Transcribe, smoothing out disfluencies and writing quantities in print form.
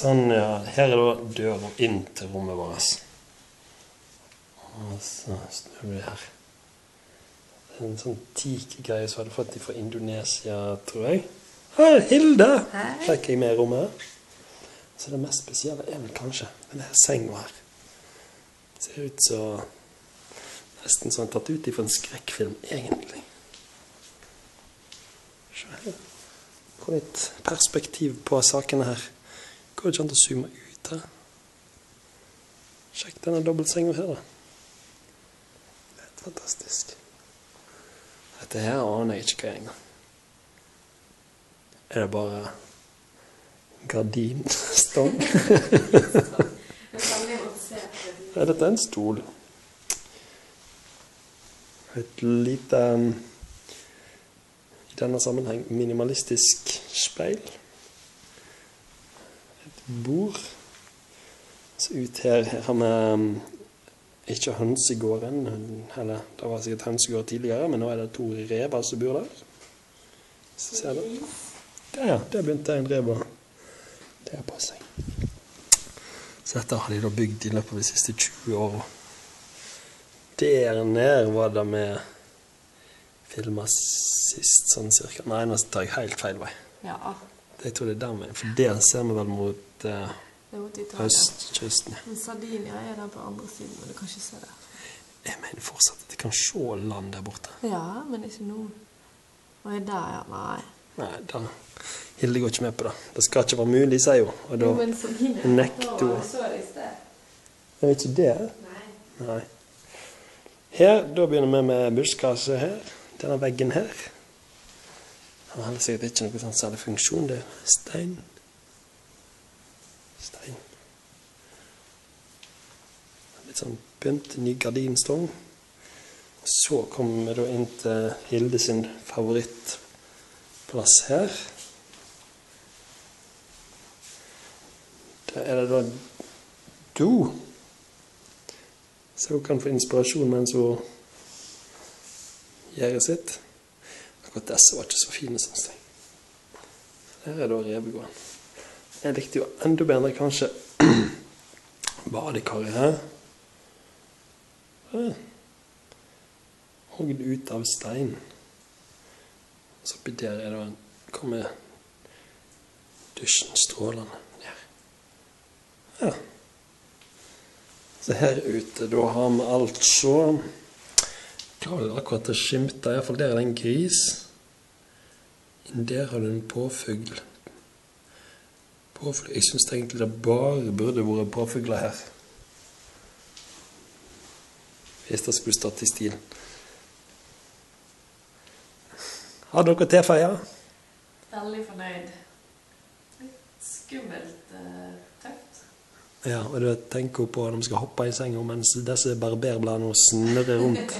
Sånn, ja. Her er da døren inn til rommet vårt. Og så snur vi her. Det er en sånn teak-greie som hadde fått de fra Indonesia, tror jeg. Hei, Hilde! Hei. Fikk jeg med i rommet. Så det mest spesielle er vel kanskje denne sengen her. Det ser ut som nesten som tatt ut fra en skrekkfilm, egentlig. Se her. Få litt perspektiv på sakene her. Går det ikke an å zoome ut her? Sjekk denne dobbeltsengen her, da. Det er fantastisk. Dette her aner jeg ikke hva jeg engang. Er det bare gardinstong? Er dette en stol? Et lite, i denne sammenheng, minimalistisk speil. Et bord. Så ut her har vi ikke hønsegården, eller det var sikkert hønsegård tidligere, men nå er det 2 rever som bor der. Så ser du. Ja, det begynte en rev å det på seg. Så dette har de da bygd i løpet av de siste 20 årene. Der nede var det med filmet sist, sånn cirka. Nei, nå tar jeg helt feil vei. Ja. Jeg tror det er den veien, for der ser vi vel mot østkysten. Men Sardinia er der på andre siden, men du kan ikke se det. Jeg mener fortsatt at jeg kan se land der borte. Ja, men ikke nå. Og er der, ja, nei. Nei, da Hilde går ikke med på det. Det skal ikke være mulig, sier hun. Og da nekter hun. Så det i sted. Er ikke det? Nei. Her, da begynner vi med buskasse her. Denne veggen her. Han har sikkert ikke noe sånn særlig funksjon. Det er stein. Stein. Litt sånn pynt, ny gardinstong. Og så kommer vi da inn til Hilde sin favorittplass her. Der er det da do. Så hun kan få inspirasjon mens hun gjør sitt. Akkurat disse var ikke så fine, synes jeg. Her er da revegården. Jeg likte jo enda bedre kanskje badekaret her. Hogd ut av stein. Så oppi der er det kommer dusjen strålende ned. Ja. Så her ute, da har vi alt så. Klarer akkurat å skimte, i hvert fall der er det en gris. Inn der har du en påfugl. Jeg synes egentlig det bare burde vært påfugler her. Hvis det skulle stått i stil. Har dere tilføye? Veldig fornøyd. Litt skummelt tøft. Ja, og du tenker på når vi skal hoppe i sengen mens disse barberbladene snurrer rundt.